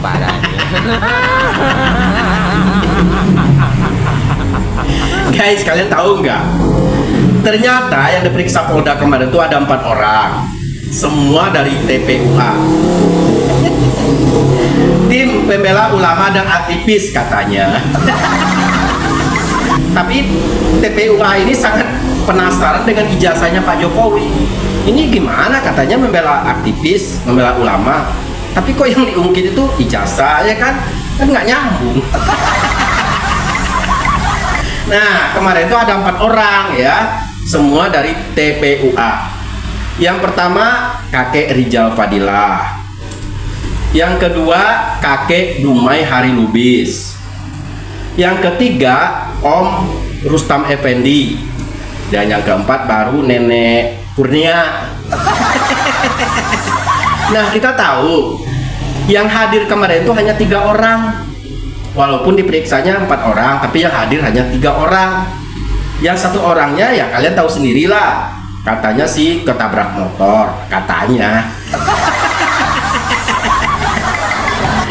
parah. Guys, kalian tahu nggak? Ternyata yang diperiksa Polda kemarin itu ada 4 orang, semua dari TPUA. Tim pembela ulama dan aktivis katanya. Tapi TPUA ini sangat penasaran dengan ijazahnya Pak Jokowi. Ini gimana katanya membela aktivis, membela ulama, tapi kok yang diungkit itu ijazah ya kan? Kan nggak nyambung. Nah, kemarin itu ada 4 orang ya, semua dari TPUA. Yang pertama kakek Rijal Fadilah. Yang kedua kakek Dumai Hari Lubis. Yang ketiga Om Rustam Effendi. Dan yang keempat baru Nenek Kurnia. Nah, kita tahu yang hadir kemarin itu hanya 3 orang. Walaupun diperiksanya 4 orang, tapi yang hadir hanya 3 orang. Yang 1 orangnya ya kalian tahu sendirilah, katanya sih ketabrak motor, katanya.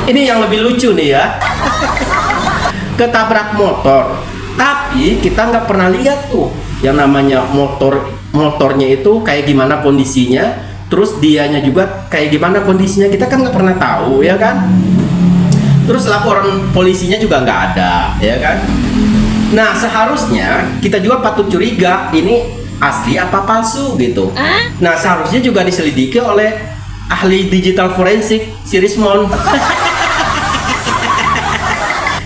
Ini yang lebih lucu nih ya, ketabrak motor, tapi kita nggak pernah lihat tuh yang namanya motornya itu kayak gimana kondisinya, terus dianya juga kayak gimana kondisinya, kita kan nggak pernah tahu ya kan. Terus laporan polisinya juga nggak ada, ya kan? Nah, seharusnya kita juga patut curiga ini asli apa palsu gitu. Nah, seharusnya juga diselidiki oleh ahli digital forensik si Rismon.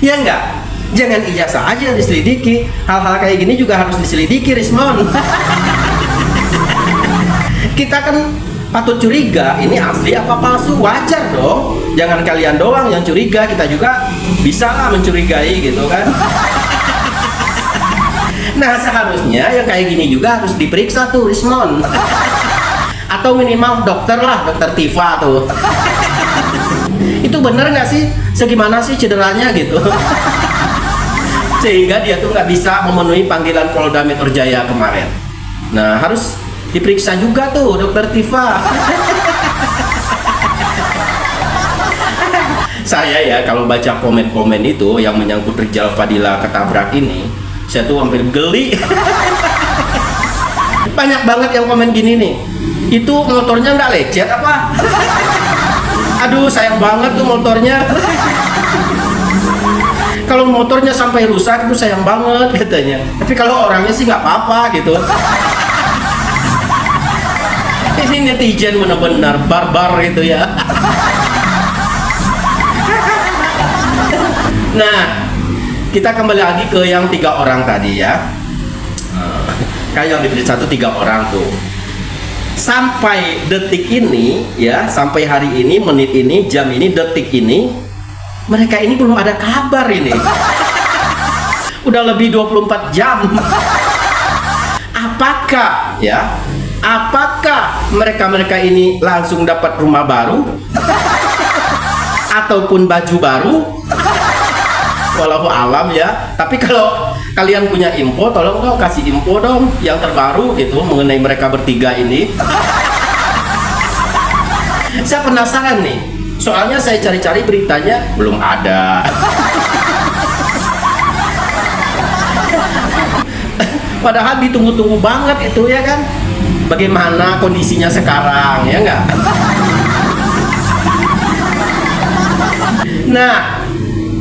Ya nggak? Jangan ijazah aja yang diselidiki. Hal-hal kayak gini juga harus diselidiki, Rismon. Kita kan patut curiga ini asli apa palsu, wajar dong. Jangan kalian doang yang curiga, kita juga bisa lah mencurigai gitu kan. Nah, seharusnya yang kayak gini juga harus diperiksa tuh Rismon. Atau minimal dokter lah, dokter Tifa tuh. Itu bener nggak sih? Segimana sih cederanya gitu? Sehingga dia tuh nggak bisa memenuhi panggilan Polda Metro Jaya kemarin. Nah, harus diperiksa juga tuh dokter Tifa. Saya ya kalau baca komen-komen itu yang menyangkut Rijal Fadilah ketabrak ini, saya tuh hampir geli. Banyak banget yang komen gini nih, itu motornya nggak lecet apa? Aduh, sayang banget tuh motornya. Kalau motornya sampai rusak itu sayang banget katanya. Tapi kalau orangnya sih nggak apa-apa gitu. Ini netizen benar-benar barbar gitu ya. Nah, kita kembali lagi ke yang 3 orang tadi ya. Kayak yang diperiksa itu 3 orang tuh. Sampai detik ini ya, sampai hari ini, menit ini, jam ini, detik ini, mereka ini belum ada kabar ini. Udah lebih 24 jam. Apakah ya? Apakah mereka ini langsung dapat rumah baru? Ataupun baju baru? Walau alam ya. Tapi kalau kalian punya info, tolong dong kasih info dong yang terbaru gitu mengenai mereka bertiga ini. Saya penasaran nih. Soalnya saya cari-cari beritanya belum ada. Padahal ditunggu-tunggu banget itu ya kan. Bagaimana kondisinya sekarang ya enggak? Nah,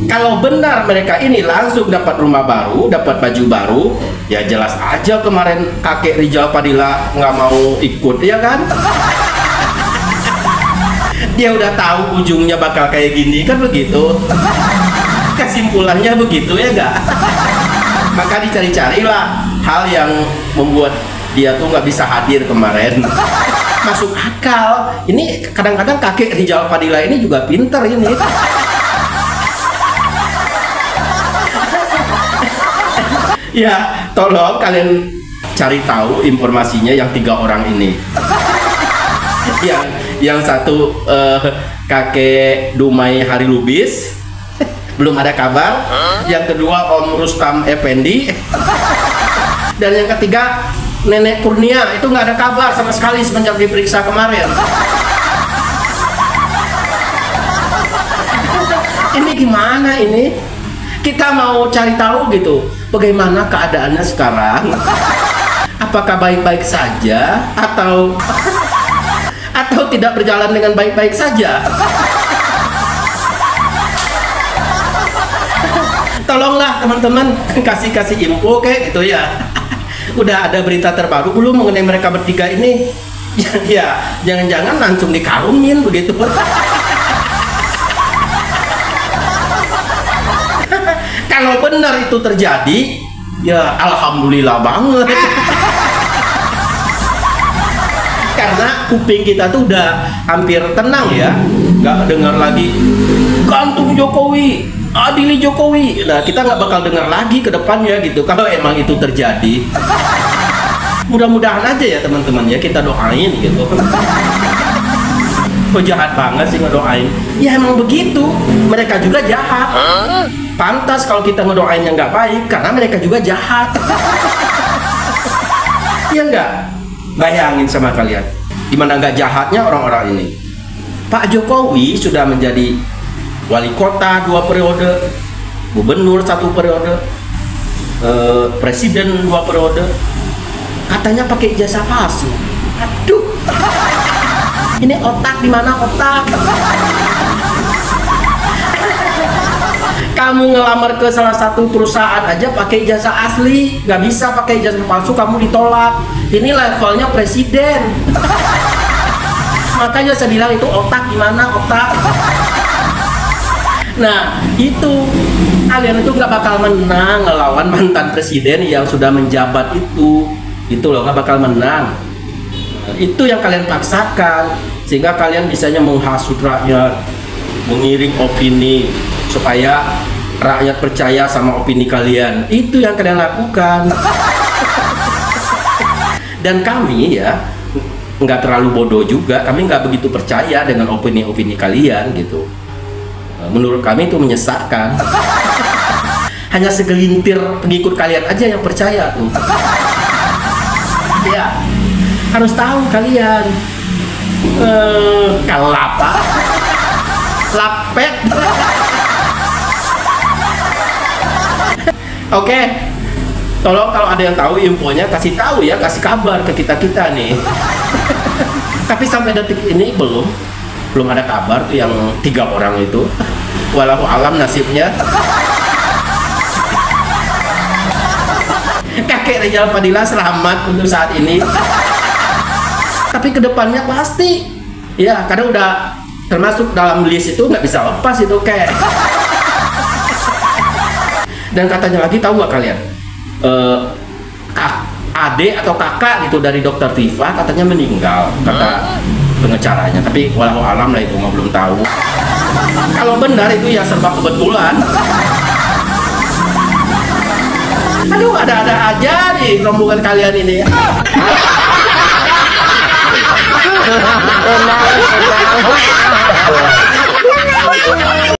kalau benar mereka ini langsung dapat rumah baru, dapat baju baru, ya jelas aja kemarin kakek Rijal Fadilah nggak mau ikut ya kan? Dia udah tahu ujungnya bakal kayak gini kan begitu. Kesimpulannya begitu ya enggak? Maka dicari-carilah hal yang membuat dia tuh nggak bisa hadir kemarin. Masuk akal. Ini kadang-kadang kakek Rijal Fadilah ini juga pinter ini. Ya, tolong kalian cari tahu informasinya yang 3 orang ini. Yang satu kakek Dumai Hari Lubis, belum ada kabar. Yang kedua Om Rustam Effendi. Dan yang ketiga Nenek Kurnia, itu nggak ada kabar sama sekali semenjak diperiksa kemarin. gimana ini? Kita mau cari tahu gitu, bagaimana keadaannya sekarang? Apakah baik-baik saja atau tidak berjalan dengan baik-baik saja? Tolonglah teman-teman kasih info kayak gitu ya. Udah ada berita terbaru belum mengenai mereka bertiga ini? Ya, jangan-jangan langsung dikarungin begitu. Kalau benar itu terjadi, ya alhamdulillah banget. Karena kuping kita tuh udah hampir tenang ya, nggak dengar lagi gantung Jokowi, adili Jokowi. Nah, kita nggak bakal dengar lagi ke depannya gitu. Kalau emang itu terjadi, mudah-mudahan aja ya teman-teman ya, kita doain gitu. Kok jahat banget sih ngedoain? Ya emang begitu, mereka juga jahat. Pantas kalau kita ngedoain yang nggak baik, karena mereka juga jahat. Iya nggak? Bayangin sama kalian, gimana nggak jahatnya orang-orang ini. Pak Jokowi sudah menjadi wali kota 2 periode, gubernur 1 periode, presiden 2 periode. Katanya pakai ijazah palsu. Aduh, ini otak di mana otak? Kamu ngelamar ke salah satu perusahaan aja pakai ijazah asli, nggak bisa pakai ijazah palsu, kamu ditolak. Ini levelnya presiden. Makanya saya bilang itu otak gimana otak. Nah itu kalian itu nggak bakal menang ngelawan mantan presiden yang sudah menjabat itu loh, nggak bakal menang. Itu yang kalian paksakan sehingga kalian bisanya menghasut rakyat, mengiring opini supaya rakyat percaya sama opini kalian. Itu yang kalian lakukan. Dan kami ya nggak terlalu bodoh juga, kami nggak begitu percaya dengan opini-opini kalian gitu. Menurut kami itu menyesatkan. Hanya segelintir pengikut kalian aja yang percaya tuh. Ya harus tahu kalian kalapa lapet. Oke, tolong kalau ada yang tahu infonya kasih tahu ya, kasih kabar ke kita nih. Tapi sampai detik ini belum ada kabar tuh yang 3 orang itu. Walau alam nasibnya. Kakek Rizal Fadila selamat untuk saat ini. Tapi kedepannya pasti ya, karena udah termasuk dalam list itu, nggak bisa lepas itu kayak. Dan katanya lagi, tahu nggak kalian, adik atau kakak gitu dari dokter Tifa katanya meninggal, kata pengacaranya. Tapi walau alam lah, itu mah belum tahu. Kalau benar itu ya serba kebetulan. Aduh, ada-ada aja nih rombongan kalian ini. Tenang.